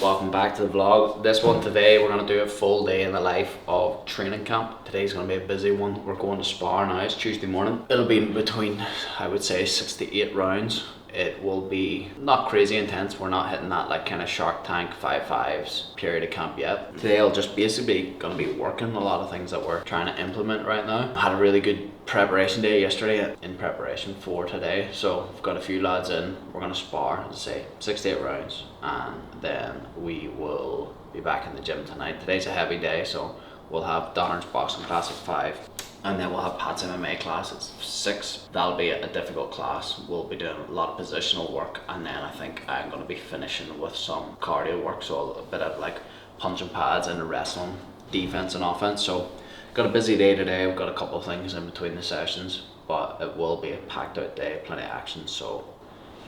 Welcome back to the vlog. This one today, we're going to do a full day in the life of training camp. Today's going to be a busy one. We're going to spar now. It's Tuesday morning. It'll be between, I would say, 6 to 8 rounds. It will be not crazy intense. We're not hitting that like kind of Shark Tank 5-5s period of camp yet. Today I'll just basically going to be working a lot of things that we're trying to implement right now. I had a really good preparation day yesterday in preparation for today. So I've got a few lads in. We're going to spar, as I say, 6 to 8 rounds. And then we will be back in the gym tonight. Today's a heavy day, so we'll have Darren's boxing class at 5. And then we'll have Pat's MMA class at 6. That'll be a difficult class. We'll be doing a lot of positional work, and then I think I'm going to be finishing with some cardio work, so a bit of like punching pads and wrestling, defense and offense. So got a busy day today. We've got a couple of things in between the sessions, but it will be a packed out day, plenty of action. So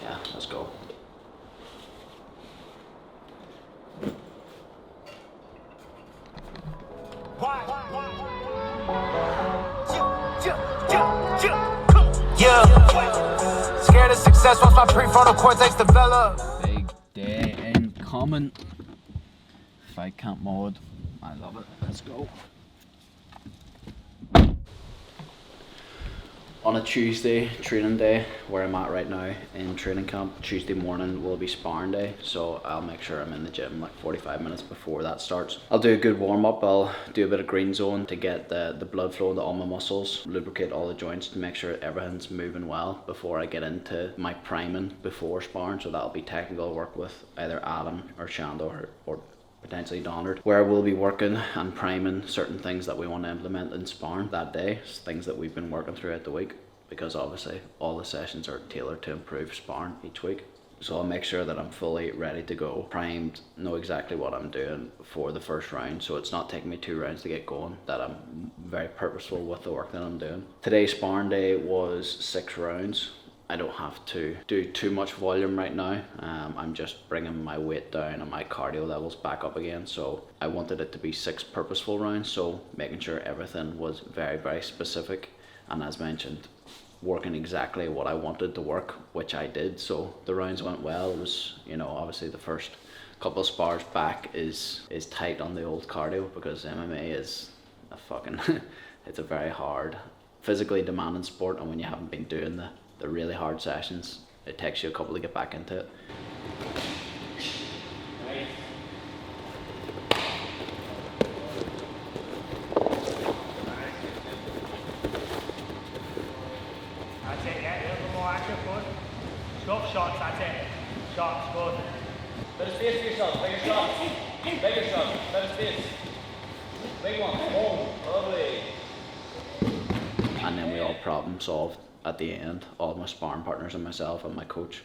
yeah, let's go. Yeah, scared of success once my prefrontal cortex develop. Big day incoming. Fight camp mode. I love it. Let's go. On a Tuesday training day, where I'm at right now in training camp, Tuesday morning will be sparring day, so I'll make sure I'm in the gym like 45 minutes before that starts. I'll do a good warm up. I'll do a bit of green zone to get the blood flow into all my muscles, lubricate all the joints to make sure everything's moving well before I get into my priming before sparring. So that'll be technical work with either Adam or Shando or potentially Donald, where we'll be working and priming certain things that we want to implement in sparring that day, things that we've been working throughout the week, because obviously all the sessions are tailored to improve sparring each week. So I'll make sure that I'm fully ready to go, primed, know exactly what I'm doing for the first round, so it's not taking me 2 rounds to get going, that I'm very purposeful with the work that I'm doing. Today's sparring day was 6 rounds. I don't have to do too much volume right now. I'm just bringing my weight down and my cardio levels back up again. So I wanted it to be 6 purposeful rounds. So making sure everything was very, very specific. And as mentioned, working exactly what I wanted to work, which I did. So the rounds went well. It was, you know, obviously the first couple of spars back is tight on the old cardio, because MMA is a fucking, it's a very hard, physically demanding sport. And when you haven't been doing the really hard sessions, it takes you a couple to get back into it. That's it, yeah, a little more active, good. Stop shots, that's it. Shots, good. Bit of space for yourself, bigger shots. Bigger shots, bit of space. Big one, boom, lovely. And then we all problem solved at the end, all of my sparring partners and myself and my coach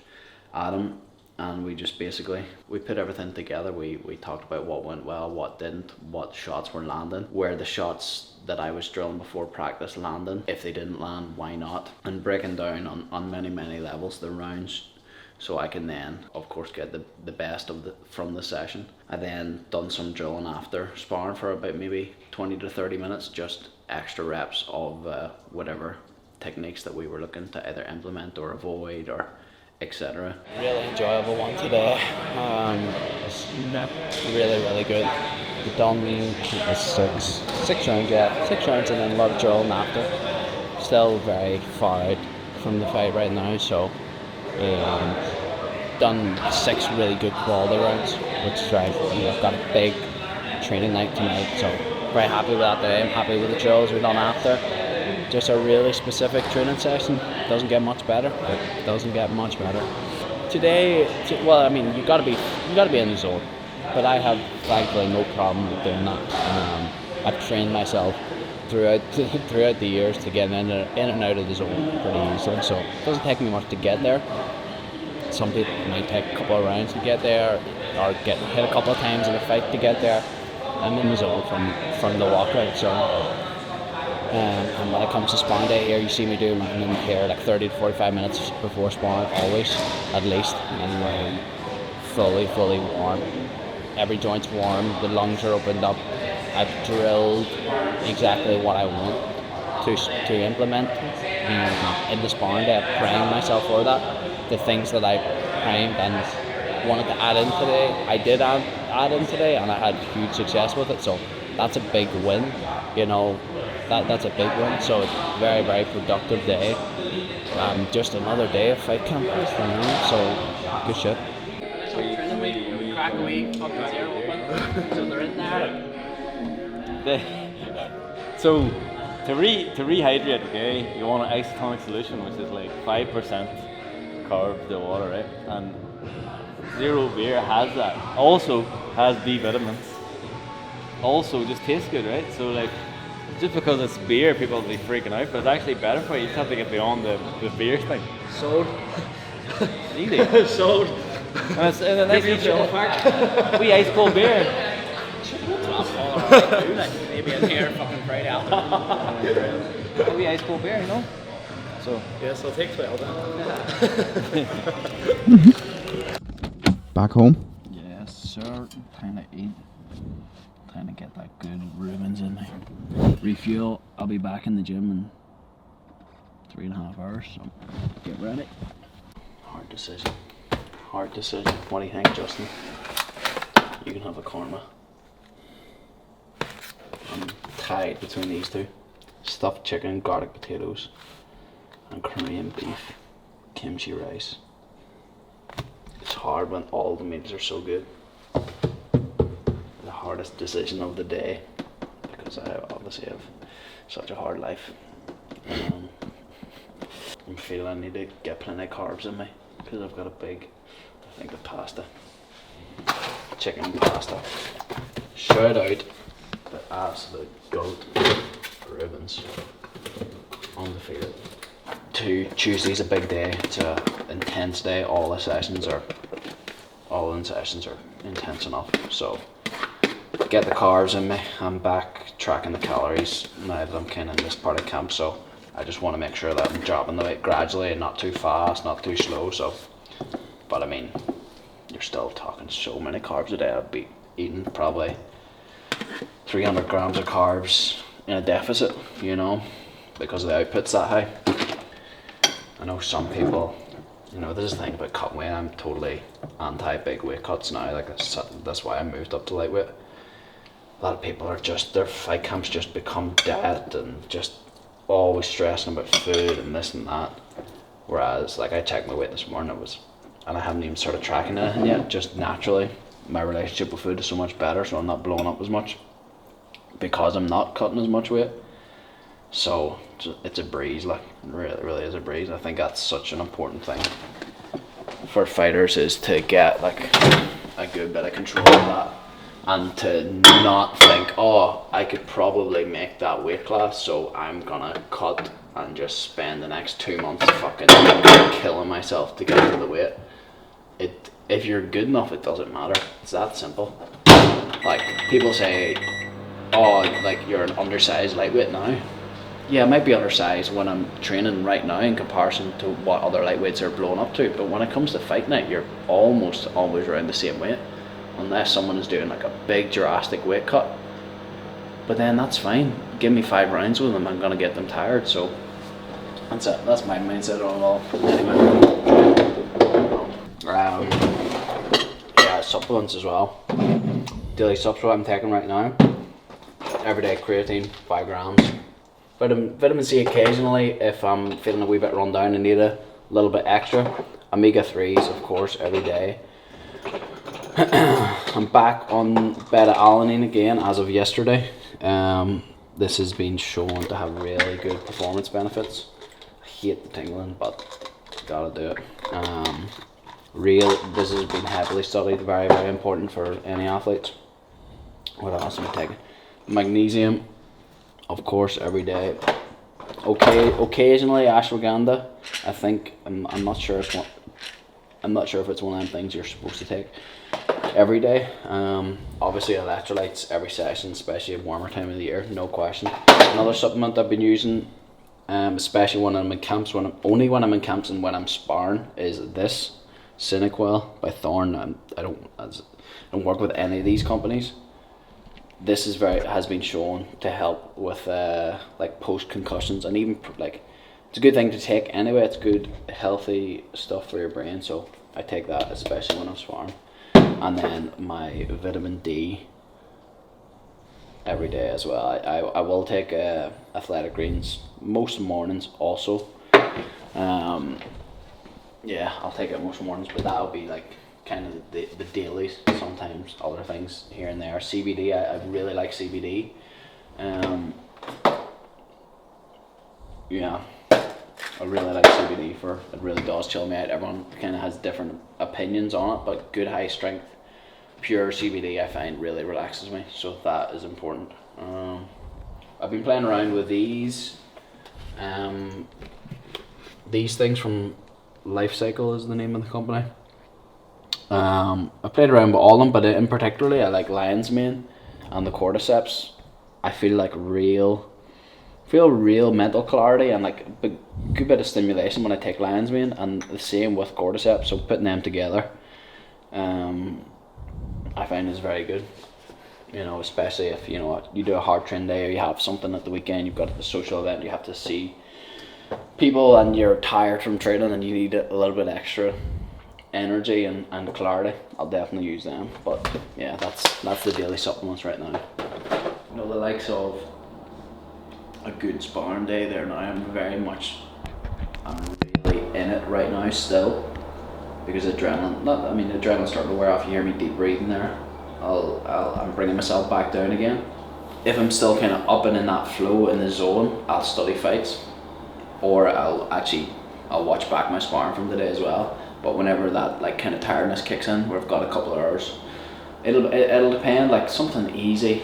Adam, and we just basically put everything together. We talked about what went well, what didn't, what shots were landing, where the shots that I was drilling before practice landing, if they didn't land, why not, and breaking down on many levels the rounds, so I can then of course get the best of from the session. I then done some drilling after sparring for about maybe 20 to 30 minutes, just extra reps of whatever techniques that we were looking to either implement or avoid or etc. Really enjoyable one today. Really good. We've done 6 rounds, yeah. 6 rounds and then a lot of drilling after. Still very far out from the fight right now, so done 6 really good quality rounds, which is right. I've got a big training night tonight, so very happy with that day. I'm happy with the drills we've done after. Just a really specific training session. Doesn't get much better. It doesn't get much better. Today, well, I mean, you gotta be in the zone, but I have thankfully no problem with doing that. I've trained myself throughout the years to get in and out of the zone pretty easily, so it doesn't take me much to get there. Some people might take a couple of rounds to get there, or get hit a couple of times in a fight to get there. I'm in the zone from the walkout, so. And when it comes to sparring day here, you see me do I'm in here like 30 to 45 minutes before sparring, always, at least, and fully warm. Every joint's warm, the lungs are opened up. I've drilled exactly what I want to implement in the sparring day. I've primed myself for that. The things that I primed and wanted to add in today. I did add in today, and I had huge success with it. So that's a big win. You know, that's a big win. So it's a very, very productive day. Just another day of fight camp, you know. So good shit. We crack a wee fucking zero open, so they're in there. So to rehydrate, okay, you want an isotonic solution, which is like 5% carb to water, right? And zero beer has that. Also has B vitamins. Also just tastes good, right? So like, just because it's beer, people will be freaking out, but it's actually better for you. You just have to get beyond the beer thing. Sold. Easy. Sold. And it's a nice wee ice cold beer. Maybe in here fucking Friday afternoon. A wee ice cold beer, you know? So Yes, I'll take 12 then. Back home? Yes, sir. Trying to eat. Trying to get that good Rubens in me. Refuel. I'll be back in the gym in 3.5 hours, so get ready. Hard decision. Hard decision. What do you think, Justin? You can have a korma. I'm tied between these two. Stuffed chicken, garlic potatoes, and Korean beef, kimchi rice. It's hard when all the meals are so good. The hardest decision of the day, because I obviously have such a hard life. I'm feeling I need to get plenty of carbs in me, because I've got a big, I think, the pasta, chicken pasta. Shout out the absolute goat Rubens, undefeated. Tuesday's a big day. It's an intense day. All in sessions are intense enough. So get the carbs in me. I'm back tracking the calories now that I'm kind of in this part of camp. So I just want to make sure that I'm dropping the weight gradually and not too fast, not too slow. So, but I mean, you're still talking so many carbs a day. I'd be eating probably 300 grams of carbs in a deficit, you know, because the output's that high. I know some people, you know, this is the thing about cut weight. I'm totally anti big weight cuts now. Like that's why I moved up to lightweight. A lot of people are just, their fight camps just become dead and just always stressing about food and this and that. Whereas, like, I checked my weight this morning, and I haven't even started tracking anything yet. Just naturally, my relationship with food is so much better, so I'm not blowing up as much because I'm not cutting as much weight. So it's a breeze, like, it really is a breeze. I think that's such an important thing for fighters, is to get like a good bit of control of that, and to not think, oh, I could probably make that weight class, so I'm gonna cut and just spend the next 2 months fucking killing myself to get to the weight. If you're good enough, it doesn't matter. It's that simple. Like, people say, oh, like, you're an undersized lightweight now. Yeah, I might be undersized when I'm training right now in comparison to what other lightweights are blown up to, but when it comes to fight night, you're almost always around the same weight, unless someone is doing like a big drastic weight cut. But then that's fine. Give me 5 rounds with them, I'm gonna get them tired. So that's it. That's my mindset on it all. Anyway, yeah, supplements as well. Daily supplement I'm taking right now. Everyday creatine, 5 grams. Vitamin C occasionally if I'm feeling a wee bit run down and need a little bit extra. Omega-3s, of course, every day. I'm back on beta-alanine again as of yesterday. This has been shown to have really good performance benefits. I hate the tingling, but gotta do it. This has been heavily studied, very, very important for any athletes. What else am I taking? Magnesium, of course, every day. Okay, occasionally ashwagandha. I think I'm not sure if it's one of them things you're supposed to take every day. Obviously electrolytes every session, especially at warmer time of the year, no question. Another supplement I've been using, especially when I'm in camps, when I'm in camps and when I'm sparring, is this Cinequil by Thorne. I don't work with any of these companies. This has been shown to help with like post concussions, and even like it's a good thing to take anyway. It's good healthy stuff for your brain, so I take that especially when I'm sparring. And then my vitamin D every day as well. I will take athletic greens most mornings also. Yeah, I'll take it most mornings, but that'll be like kind of the dailies. Sometimes other things here and there. CBD, I really like CBD. Yeah, I really like CBD for it. Really does chill me out. Everyone kind of has different opinions on it, but good high strength pure CBD I find really relaxes me, so that is important. I've been playing around with these things from Life Cycle is the name of the company. I played around with all of them, but in particularly I like lion's mane and the cordyceps. I feel like real mental clarity and like a good bit of stimulation when I take lion's mane, and the same with cordyceps, so putting them together I find is very good, you know, especially if you know what, you do a hard train day or you have something at the weekend, you've got a social event, you have to see people and you're tired from training and you need a little bit extra energy and clarity. I'll definitely use them. But yeah, that's the daily supplements right now. You know, the likes of a good sparring day there now, I'm really in it right now still, because adrenaline's starting to wear off. You hear me deep breathing there. I'm bringing myself back down again. If I'm still kind of up and in that flow in the zone, I'll study fights, or I'll watch back my sparring from the day as well. But whenever that like kind of tiredness kicks in, where I've got a couple of hours, it'll depend. Like something easy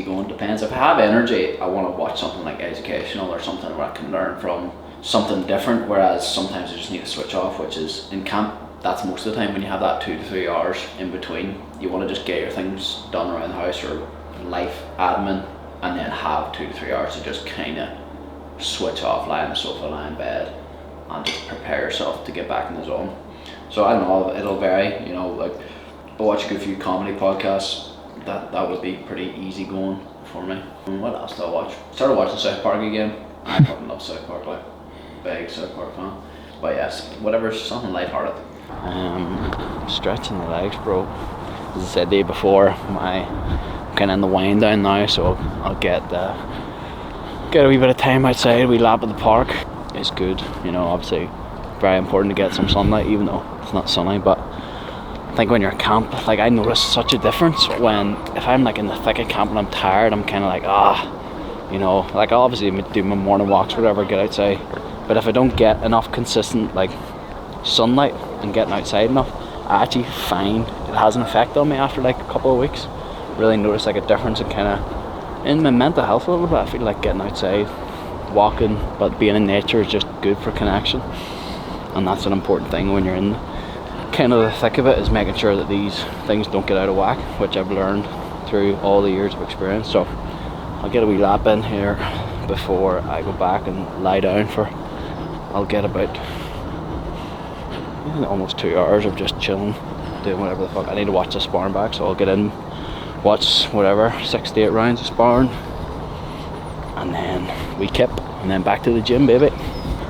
going depends. If I have energy, I want to watch something like educational or something where I can learn from something different. Whereas sometimes I just need to switch off, which is in camp. That's most of the time when you have that 2 to 3 hours in between. You want to just get your things done around the house or life admin, and then have 2 to 3 hours to just kind of switch off, lie on the sofa, lie in bed, and just prepare yourself to get back in the zone. So I don't know, it'll vary, you know, like I watch a good few comedy podcasts, that would be pretty easy going for me. And what else do I watch? Started watching South Park again. I fucking love South Park, like big South Park fan. But yes, whatever, something lighthearted. Stretching the legs, bro. As I said the day before, I'm kind of in the wind down now, so I'll get a wee bit of time outside, a wee lap at the park. It's good, you know, obviously very important to get some sunlight, even though it's not sunny. But I think when you're at camp, like I notice such a difference when, if I'm like in the thick of camp and I'm tired, I'm kind of like, you know, like I'll obviously do my morning walks, whatever, get outside. But if I don't get enough consistent like sunlight and getting outside enough, I actually find it has an effect on me after like a couple of weeks. Really notice like a difference in kind of in my mental health a little bit. I feel like getting outside, walking, but being in nature is just good for connection, and that's an important thing when you're in kind of the thick of it, is making sure that these things don't get out of whack, which I've learned through all the years of experience. So I'll get a wee lap in here before I go back and lie down for, I'll get about almost 2 hours of just chilling, doing whatever the fuck. I need to watch the sparring back, so I'll get in, watch whatever 6 to 8 rounds of sparring, and then we kip, and then back to the gym, baby.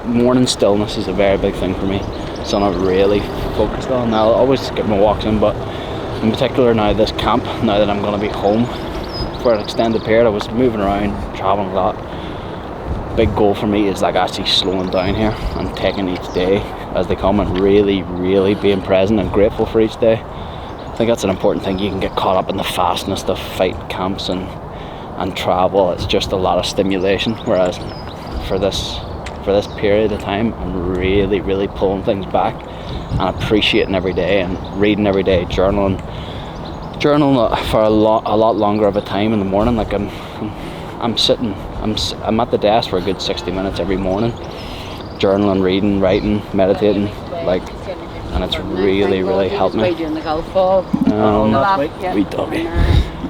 Morning stillness is a very big thing for me, so I'm not really focused on. I'll always get my walks in, but in particular now this camp, now that I'm going to be home for an extended period, I was moving around, traveling a lot. Big goal for me is like actually slowing down here and taking each day as they come, and really being present and grateful for each day. I think that's an important thing. You can get caught up in the fastness of fight camps and travel. It's just a lot of stimulation, whereas for this period of time, I'm really pulling things back and appreciating every day and reading every day, journaling for a lot longer of a time in the morning. Like I'm at the desk for a good 60 minutes every morning, journaling, reading, writing, meditating, like, and it's really helped me. Wee doggy.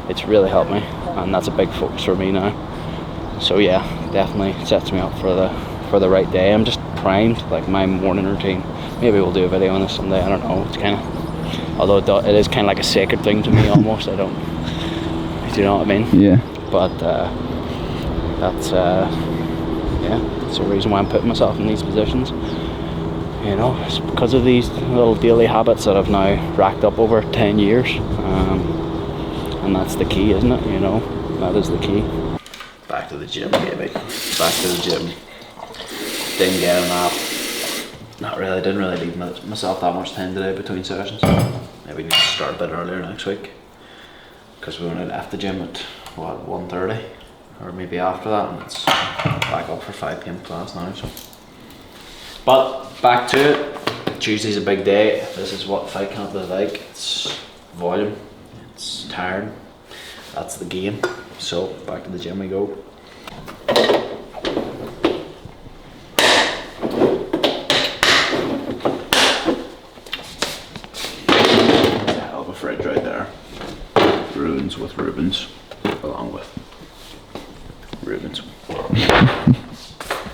It's really helped me, and that's a big focus for me now. So yeah, definitely sets me up for the right day. I'm just primed, like my morning routine. Maybe we'll do a video on this someday, I don't know. It's kind of, although it is kind of like a sacred thing to me almost. I don't, do you know what I mean? Yeah. But that's the reason why I'm putting myself in these positions. You know, it's because of these little daily habits that I've now racked up over 10 years. And that's the key, isn't it? You know, that is the key. Back to the gym, baby. Back to the gym. Didn't get a nap. Not really, didn't really leave myself that much time today between sessions. Maybe need to start a bit earlier next week. Because we only left the gym at, what, 1:30? Or maybe after that, and it's back up for 5 PM class now. So. But back to it. Tuesday's a big day. This is what fight camp is like. It's volume. It's tiring. That's the game. So back to the gym we go. Hell of a fridge right there. Ruins with Rubens, along with Rubens.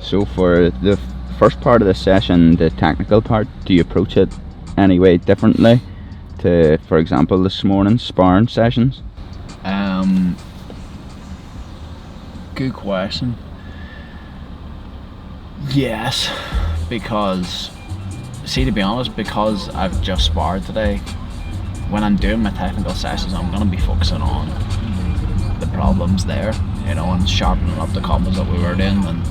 So for the first part of the session, the technical part, do you approach it any way differently to, for example, this morning's sparring sessions? Good question. Yes, because, see, to be honest, because I've just sparred today, when I'm doing my technical sessions, I'm going to be focusing on the problems there, you know, and sharpening up the combos that we were doing and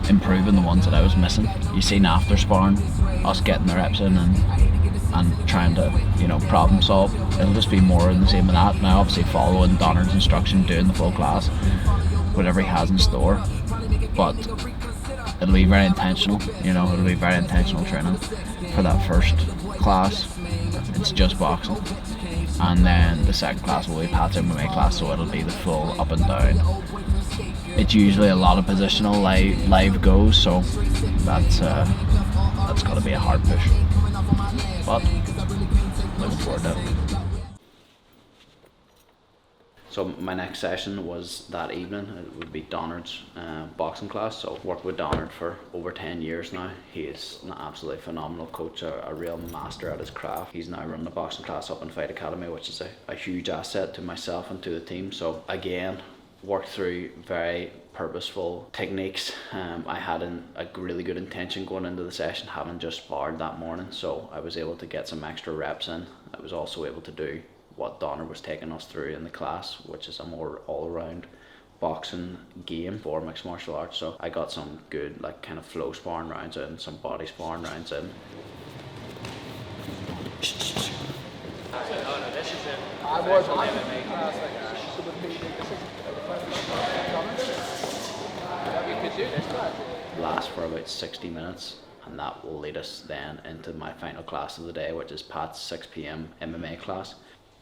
improving the ones that I was missing. You seen after sparring, us getting the reps in and trying to, you know, problem solve. It'll just be more in the same of that. Now, obviously following Donner's instruction, doing the full class, whatever he has in store, but it'll be very intentional, you know, it'll be very intentional training for that first class. It's just boxing, and then the second class will be Pat's MMA class, so it'll be the full up and down. It's usually a lot of positional live goes, so that's got to be a hard push, but looking forward to it. So my next session was that evening. It would be Donard's boxing class. So worked with Donard for over 10 years now. He is an absolutely phenomenal coach, a real master at his craft. He's now running the boxing class up in Fight Academy, which is a huge asset to myself and to the team. So again, worked through very purposeful techniques. I had a really good intention going into the session, having just sparred that morning. So I was able to get some extra reps in. I was also able to do what Donner was taking us through in the class, which is a more all-around boxing game for mixed martial arts. So I got some good, like, kind of flow sparring rounds in, some body sparring rounds in. Last for about 60 minutes. And that will lead us then into my final class of the day, which is Pat's 6 PM MMA class.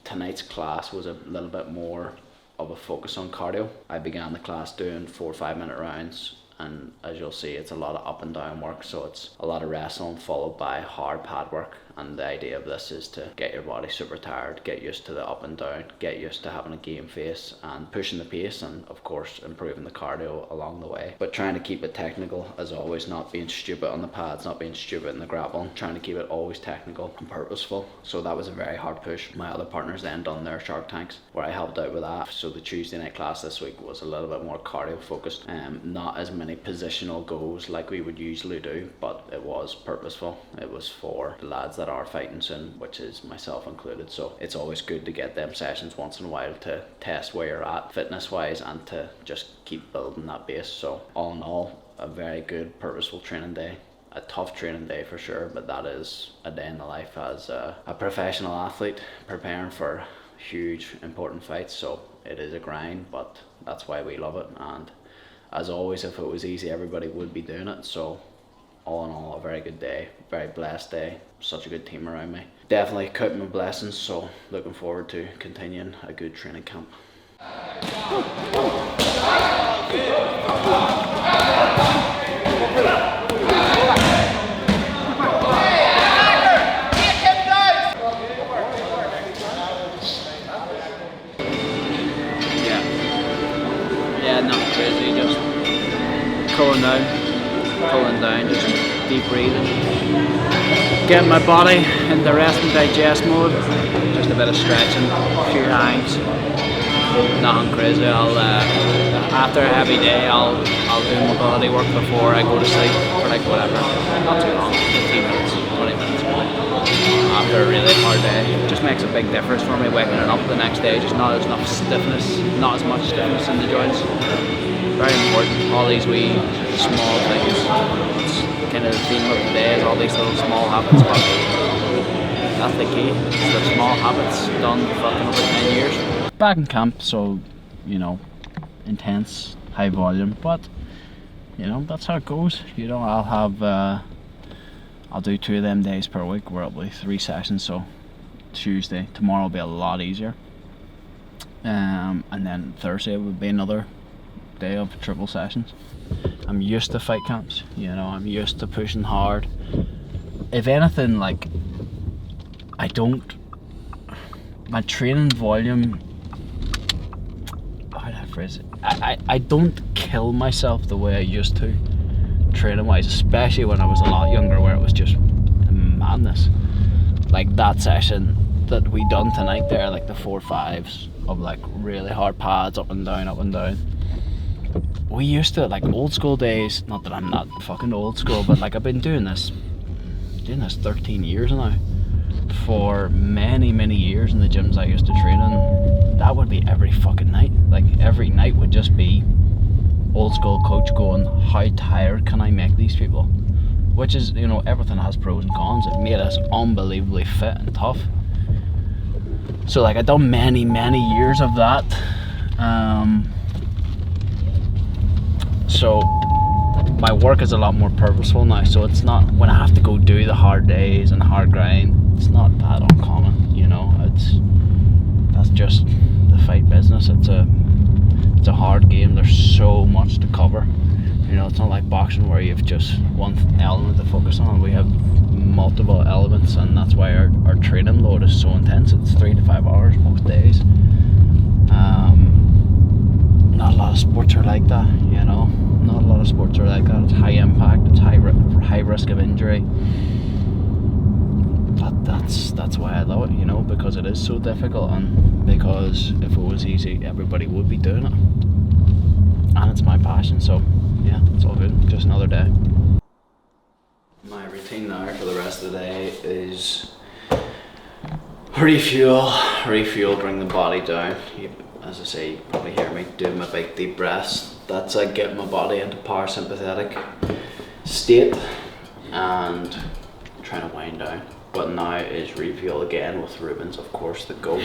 Tonight's class was a little bit more of a focus on cardio. I began the class doing 4 or 5 minute rounds, and as you'll see, it's a lot of up and down work, so it's a lot of wrestling followed by hard pad work. And the idea of this is to get your body super tired, get used to the up and down, get used to having a game face and pushing the pace, and of course improving the cardio along the way. But trying to keep it technical as always, not being stupid on the pads, not being stupid in the grappling, trying to keep it always technical and purposeful. So that was a very hard push. My other partners then done their Shark Tanks, where I helped out with that. So the Tuesday night class this week was a little bit more cardio focused, not as many positional goes like we would usually do, but it was purposeful. It was for the lads that are fighting soon, which is myself included. So it's always good to get them sessions once in a while to test where you're at fitness wise and to just keep building that base. So all in all, a very good purposeful training day. A tough training day for sure, but that is a day in the life as a professional athlete preparing for huge important fights. So it is a grind, but that's why we love it. And as always, if it was easy, everybody would be doing it. So all in all, a very good day, very blessed day, such a good team around me. Definitely counting my blessings, so looking forward to continuing a good training camp. Yeah, nothing crazy, just cooling down, just deep breathing, getting my body into rest and digest mode, just a bit of stretching, a few hangs, nothing crazy. I'll after a heavy day, I'll do mobility work before I go to sleep for like whatever, not too long, 15 minutes, 20 minutes maybe. After a really hard day, it just makes a big difference for me waking up the next day. Just not as much stiffness in the joints. Very important. All these wee small things. It's kind of the theme of the day is all these little small habits. But that's the key. It's the small habits done fucking over 10 years. Back in camp, so intense, high volume, but that's how it goes. I'll do 2 of them days per week where it'll be 3 sessions. So Tuesday, tomorrow will be a lot easier, and then Thursday would be another day of triple sessions. I'm used to fight camps, I'm used to pushing hard. If anything, like, my training volume, how do I phrase it? I don't kill myself the way I used to, training wise, especially when I was a lot younger, where it was just madness. Like that session that we done tonight there, like the 4-5s of like really hard pads, up and down. We used to, like, old school days, not that I'm not fucking old school, but like I've been doing this 13 years now. For many years in the gyms I used to train in, that would be every fucking night. Like every night would just be old school coach going, how tired can I make these people? Which is, everything has pros and cons. It made us unbelievably fit and tough. So like I've done many years of that. So my work is a lot more purposeful now, so it's not, when I have to go do the hard days and hard grind, it's not that uncommon, that's just the fight business. It's a hard game. There's so much to cover. It's not like boxing where you've just one element to focus on. We have multiple elements, and that's why our training load is so intense. It's 3 to 5 hours most days. Not a lot of sports are like that, Not a lot of sports are like that. It's high impact, it's high risk of injury. But that's why I love it, because it is so difficult, and because if it was easy, everybody would be doing it. And it's my passion, so yeah, it's all good. Just another day. My routine now for the rest of the day is refuel, bring the body down. As I say, you probably hear me doing my big deep breaths. That's like getting my body into parasympathetic state and trying to wind down. But now is refuel again with Rubens, of course, the goat.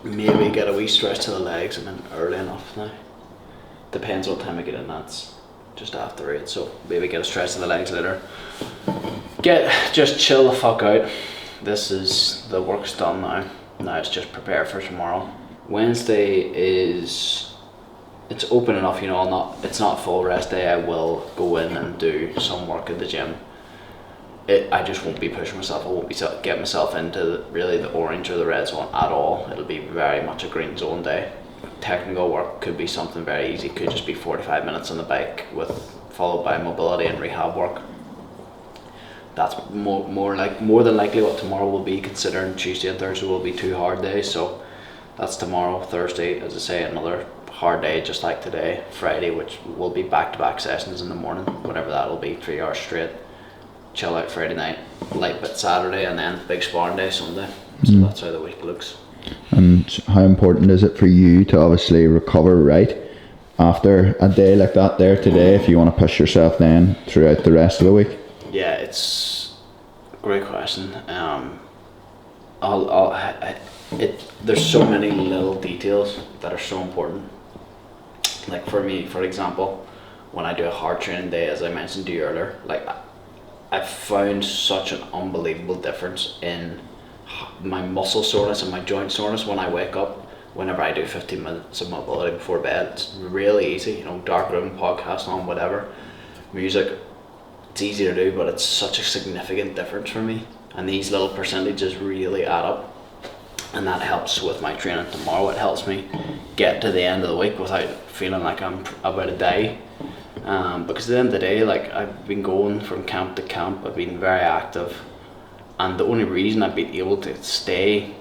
Maybe get a wee stretch to the legs. I'm in early enough now. Depends what time I get in, that's just after 8, so maybe get a stretch to the legs later. Just chill the fuck out. The work's done now. Now it's just prepare for tomorrow. Wednesday it's open enough, it's not full rest day. I will go in and do some work at the gym. I just won't be pushing myself. I won't be getting myself into really the orange or the red zone at all. It'll be very much a green zone day. Technical work could be something very easy. Could just be 45 minutes on the bike followed by mobility and rehab work. That's more than likely what tomorrow will be, considering Tuesday and Thursday will be 2 hard days. So that's tomorrow. Thursday, as I say, another hard day just like today. Friday, which will be back-to-back sessions in the morning, whatever that'll be, 3 hours straight. Chill out Friday night, light bit Saturday, and then big sparring day Sunday. So that's how the week looks. And how important is it for you to obviously recover right after a day like that there today, if you want to push yourself then throughout the rest of the week? Yeah, it's a great question. There's so many little details that are so important. Like for me, for example, when I do a hard training day, as I mentioned to you earlier, like I've found such an unbelievable difference in my muscle soreness and my joint soreness when I wake up. Whenever I do 15 minutes of mobility before bed, it's really easy, dark room, podcast on, whatever, music. It's easy to do, but it's such a significant difference for me, and these little percentages really add up, and that helps with my training tomorrow. It helps me get to the end of the week without feeling like I'm about to die, because at the end of the day, like, I've been going from camp to camp, I've been very active, and the only reason I've been able to stay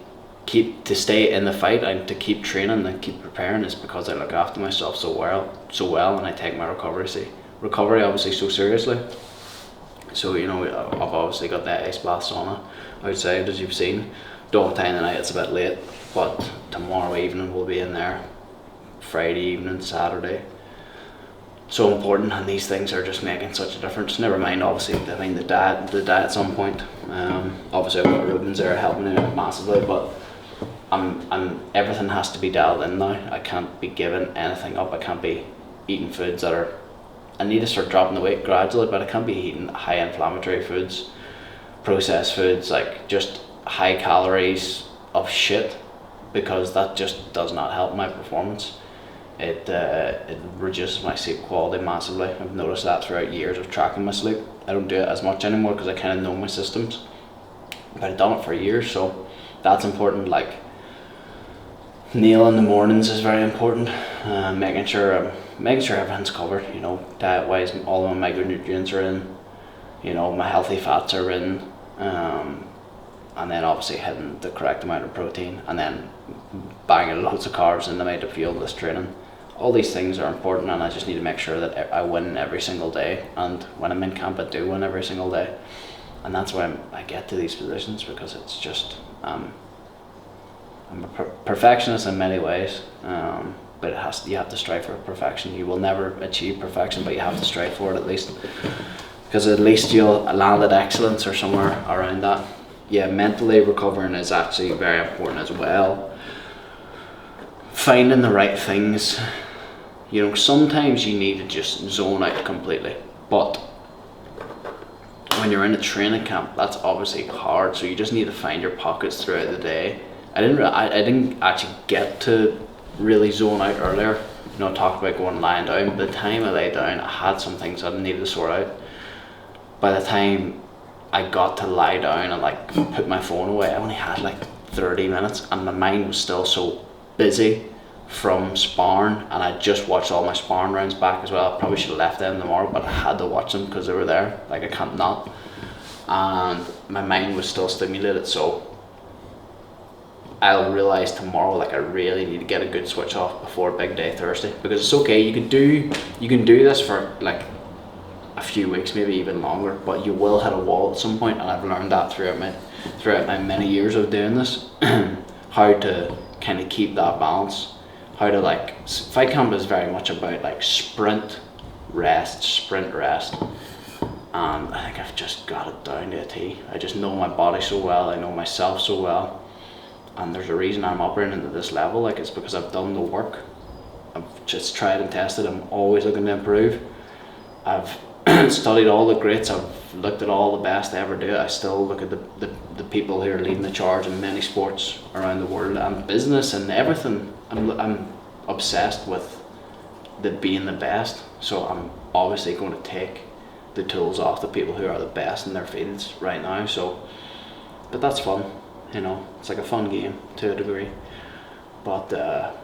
to stay in the fight and to keep training and keep preparing is because I look after myself so well, and I take my recovery obviously so seriously. So I've obviously got that ice bath sauna outside, as you've seen. Don't time tonight, it's a bit late, but tomorrow evening we'll be in there. Friday evening, Saturday. So important, and these things are just making such a difference. Never mind, obviously, the diet at some point. Obviously I've got Rubens there helping me massively, but everything has to be dialed in now. I can't be giving anything up. I can't be eating foods that are, I need to start dropping the weight gradually, but I can't be eating high inflammatory foods, processed foods, like just high calories of shit, because that just does not help my performance. It reduces my sleep quality massively. I've noticed that throughout years of tracking my sleep. I don't do it as much anymore because I kind of know my systems, but I've done it for years, so that's important. Like meal in the mornings is very important. Making sure everything's covered. Diet wise, all of my micronutrients are in. My healthy fats are in. And then obviously hitting the correct amount of protein, and then banging loads of carbs in the night to fuel this training. All these things are important, and I just need to make sure that I win every single day. And when I'm in camp, I do win every single day, and that's why I get to these positions, because it's just I'm a perfectionist in many ways, but you have to strive for perfection. You will never achieve perfection, but you have to strive for it at least, because at least you'll land at excellence or somewhere around that. Yeah, mentally recovering is actually very important as well. Finding the right things. Sometimes you need to just zone out completely, but when you're in a training camp, that's obviously hard, so you just need to find your pockets throughout the day. I didn't actually get to really zone out earlier. Talk about going lying down. By the time I lay down, I had some things I needed to sort out. By the time I got to lie down and put my phone away, I only had 30 minutes, and my mind was still so busy from sparring, and I just watched all my sparring rounds back as well. I probably should have left them tomorrow, but I had to watch them because they were there. I can't not. And my mind was still stimulated, so I'll realise tomorrow I really need to get a good switch off before big day Thursday, because it's okay. You can do this for a few weeks, maybe even longer, but you will hit a wall at some point, and I've learned that throughout my many years of doing this. How to kind of keep that balance, how to fight camp is very much about sprint rest, and I think I've just got it down to a T. I just know my body so well, I know myself so well, and there's a reason I'm operating at this level. It's because I've done the work. I've just tried and tested. I'm always looking to improve. I've studied all the greats. I've looked at all the best to ever do it. I still look at the people who are leading the charge in many sports around the world and business and everything. I'm obsessed with being the best. So I'm obviously going to take the tools off the people who are the best in their fields right now. But that's fun. It's like a fun game to a degree. But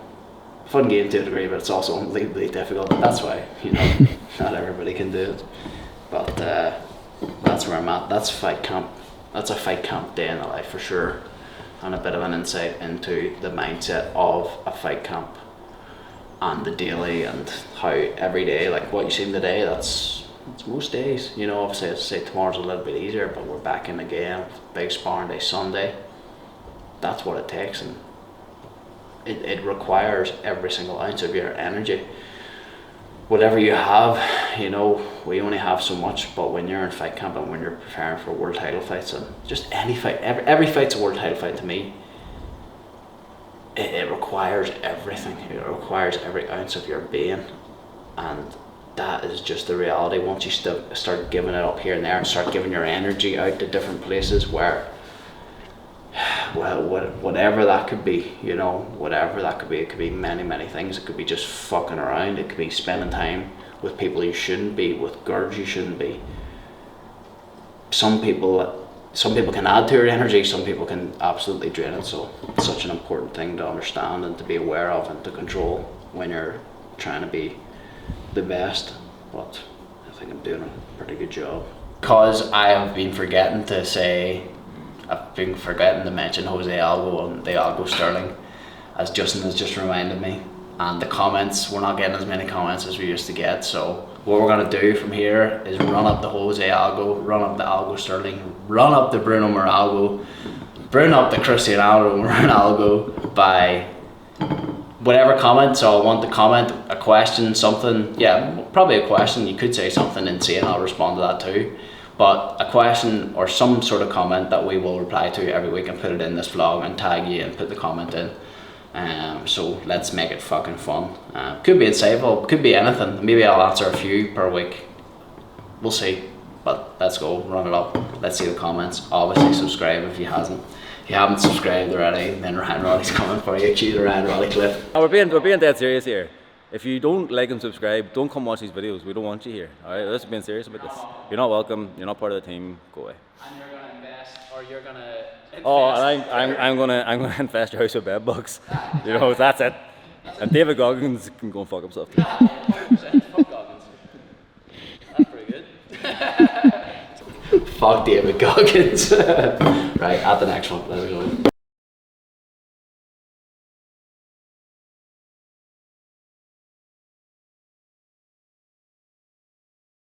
fun game to a degree, but it's also unbelievably difficult. That's why not everybody can do it. But that's where I'm at. That's fight camp. That's a fight camp day in the life for sure, and a bit of an insight into the mindset of a fight camp and the daily, and how every day, what you see today, it's most days. Obviously I'd say tomorrow's a little bit easier, but we're back in again. Big sparring day Sunday. That's what it takes, and it requires every single ounce of your energy. Whatever you have, we only have so much, but when you're in fight camp and when you're preparing for world title fights, and just any fight, every fight's a world title fight to me. It requires everything. It requires every ounce of your being, and that is just the reality. Once you start giving it up here and there, and start giving your energy out to different places where, well, whatever that could be, whatever that could be. It could be many things. It could be just fucking around. It could be spending time with people you shouldn't be, with girls you shouldn't be. Some people can add to your energy, some people can absolutely drain it. So it's such an important thing to understand and to be aware of and to control when you're trying to be the best. But I think I'm doing a pretty good job. Because I have been forgetting to say I've been forgetting to mention Jose Aldo and the Algo Sterling, as Justin has just reminded me. And the comments, we're not getting as many comments as we used to get, so what we're going to do from here is run up the Jose Algo, run up the Algo Sterling, run up the Bruno Moralgo, bring up the Cristiano Ronaldo by whatever comment. So I want the comment, a question, something, yeah, probably a question. You could say something insane, I'll respond to that too. But a question or some sort of comment that we will reply to every week and put it in this vlog and tag you and put the comment in. So let's make it fucking fun. Could be insightful, could be anything. Maybe I'll answer a few per week. We'll see. But let's go, run it up. Let's see the comments. Obviously subscribe if you hasn't. If you haven't subscribed already, then Ryan Roddy's coming for you. Cue the Ryan Roddy clip. We're being dead serious here. If you don't like and subscribe, don't come watch these videos. We don't want you here. Alright, let's be serious about this. You're not welcome. You're not part of the team. Go away. And you're gonna invest, or you're gonna invest. Oh, and I'm gonna infest your house with bed bugs. You know, that's it. And David Goggins can go and fuck himself too. 100%. Fuck Goggins. That's pretty good. Fuck David Goggins. Right, at the next one. Let's go.